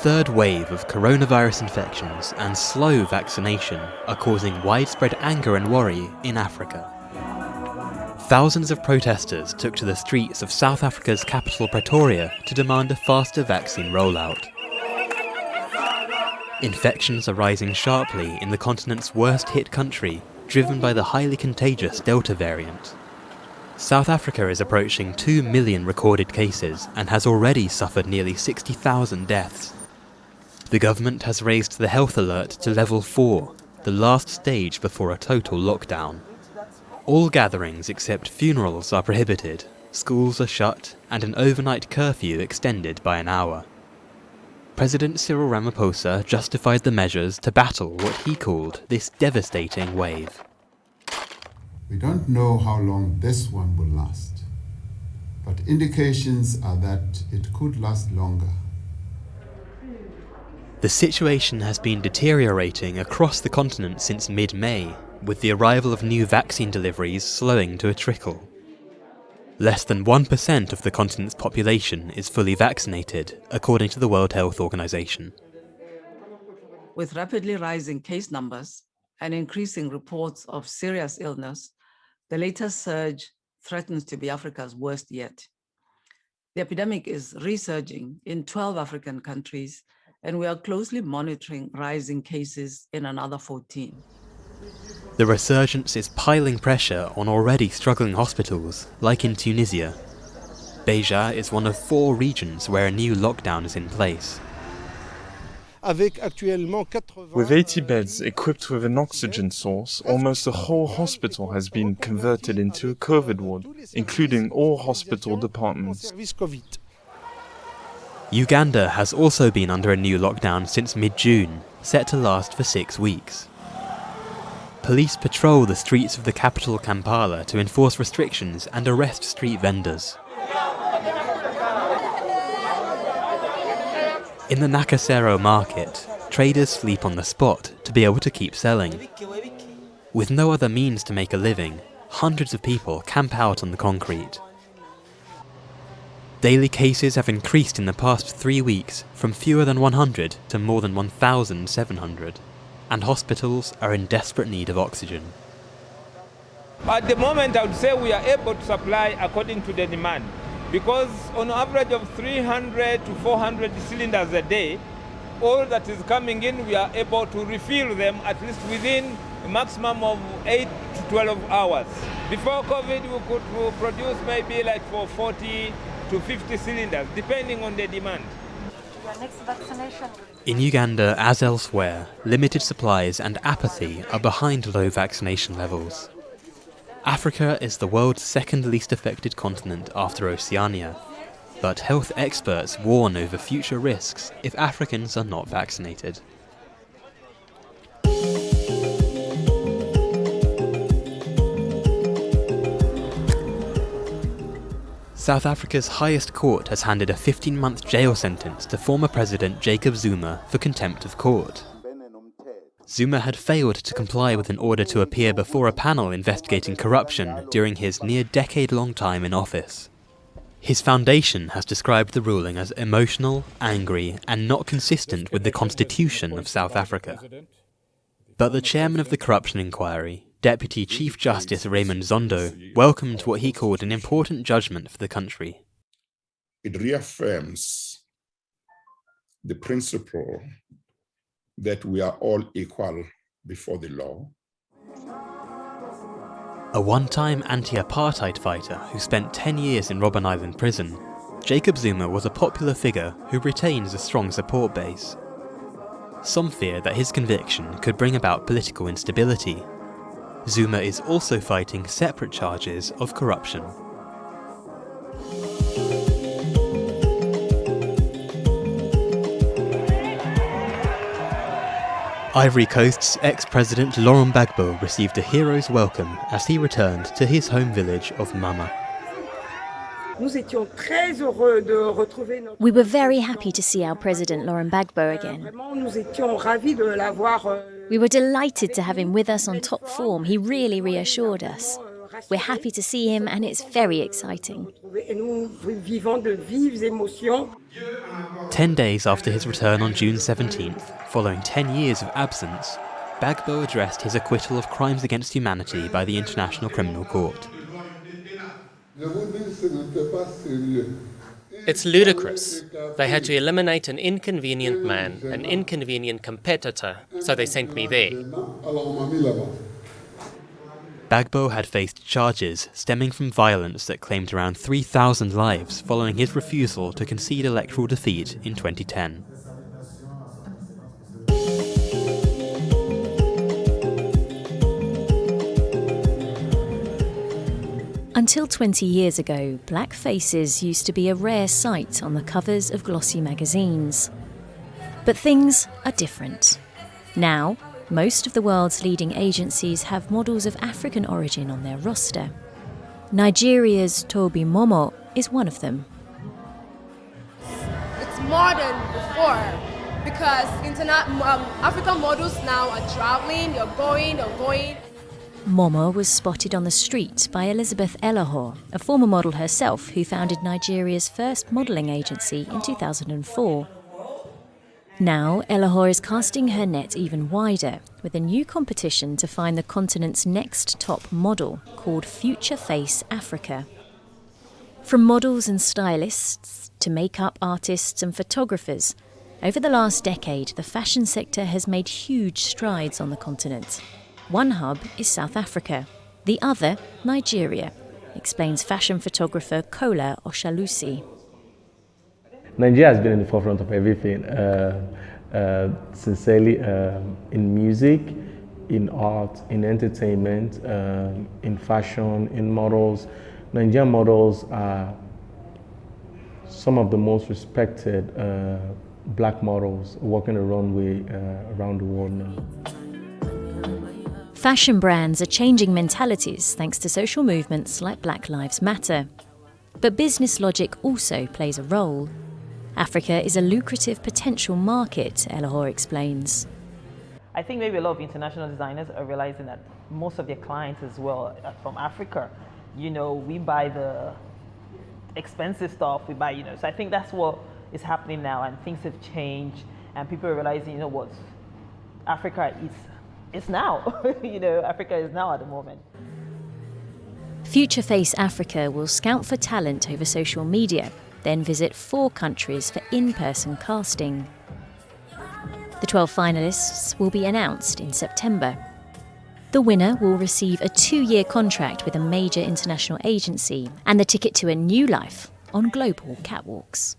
third wave of coronavirus infections and slow vaccination are causing widespread anger and worry in Africa. Thousands of protesters took to the streets of South Africa's capital Pretoria to demand a faster vaccine rollout. Infections are rising sharply in the continent's worst-hit country, driven by the highly contagious Delta variant. South Africa is approaching 2 million recorded cases and has already suffered nearly 60,000 deaths. The government has raised the health alert to level 4, the last stage before a total lockdown. All gatherings except funerals are prohibited, schools are shut, and an overnight curfew extended by an hour. President Cyril Ramaphosa justified the measures to battle what he called this devastating wave. We don't know how long this one will last, but indications are that it could last longer. The situation has been deteriorating across the continent since mid-May, with the arrival of new vaccine deliveries slowing to a trickle. Less than 1% of the continent's population is fully vaccinated, according to the World Health Organization. With rapidly rising case numbers and increasing reports of serious illness, the latest surge threatens to be Africa's worst yet. The epidemic is resurging in 12 African countries, and we are closely monitoring rising cases in another 14. The resurgence is piling pressure on already struggling hospitals, like in Tunisia. Beja is one of 4 regions where a new lockdown is in place. With 80 beds equipped with an oxygen source, almost the whole hospital has been converted into a COVID ward, including all hospital departments. Uganda has also been under a new lockdown since mid-June, set to last for 6 weeks. Police patrol the streets of the capital Kampala to enforce restrictions and arrest street vendors. In the Nakasero market, traders sleep on the spot to be able to keep selling. With no other means to make a living, hundreds of people camp out on the concrete. Daily cases have increased in the past 3 weeks from fewer than 100 to more than 1,700, and hospitals are in desperate need of oxygen. At the moment, I would say we are able to supply according to the demand, because on average of 300 to 400 cylinders a day, all that is coming in, we are able to refill them at least within a maximum of 8 to 12 hours. Before COVID, we could produce maybe like for 40 to 50 cylinders, depending on the demand. In Uganda, as elsewhere, limited supplies and apathy are behind low vaccination levels. Africa is the world's second least affected continent after Oceania, but health experts warn over future risks if Africans are not vaccinated. South Africa's highest court has handed a 15-month jail sentence to former President Jacob Zuma for contempt of court. Zuma had failed to comply with an order to appear before a panel investigating corruption during his near-decade-long time in office. His foundation has described the ruling as emotional, angry, and not consistent with the constitution of South Africa. But the chairman of the corruption inquiry, Deputy Chief Justice Raymond Zondo, welcomed what he called an important judgment for the country. It reaffirms the principle that we are all equal before the law. A one-time anti-apartheid fighter who spent 10 years in Robben Island prison, Jacob Zuma was a popular figure who retains a strong support base. Some fear that his conviction could bring about political instability. Zuma is also fighting separate charges of corruption. Ivory Coast's ex-president Laurent Gbagbo received a hero's welcome as he returned to his home village of Mama. We were very happy to see our president Laurent Gbagbo again. We were delighted to have him with us on top form. He really reassured us. We're happy to see him and it's very exciting. 10 days after his return on June 17th, following 10 years of absence, Gbagbo addressed his acquittal of crimes against humanity by the International Criminal Court. It's ludicrous. They had to eliminate an inconvenient man, an inconvenient competitor, so they sent me there. Gbagbo had faced charges stemming from violence that claimed around 3,000 lives following his refusal to concede electoral defeat in 2010. Until 20 years ago, black faces used to be a rare sight on the covers of glossy magazines. But things are different. Now, most of the world's leading agencies have models of African origin on their roster. Nigeria's Toby Momo is one of them. It's more than before because African models now are traveling, they're going. Momo was spotted on the street by Elizabeth Elahor, a former model herself who founded Nigeria's first modelling agency in 2004. Now, Elahor is casting her net even wider with a new competition to find the continent's next top model called Future Face Africa. From models and stylists to makeup artists and photographers, over the last decade, the fashion sector has made huge strides on the continent. One hub is South Africa, the other Nigeria, explains fashion photographer Kola Oshalusi. Nigeria has been in the forefront of everything, sincerely, in music, in art, in entertainment, in fashion, in models. Nigerian models are some of the most respected black models walking the runway around the world now. Fashion brands are changing mentalities thanks to social movements like Black Lives Matter. But business logic also plays a role. Africa is a lucrative potential market, Elahor explains. I think maybe a lot of international designers are realizing that most of their clients as well are from Africa. You know, we buy the expensive stuff, so I think that's what is happening now, and things have changed and people are realizing, you know what, Africa is now. Africa is now at the moment. Future Face Africa will scout for talent over social media, then visit 4 countries for in-person casting. The 12 finalists will be announced in September. The winner will receive a 2-year contract with a major international agency and the ticket to a new life on global catwalks.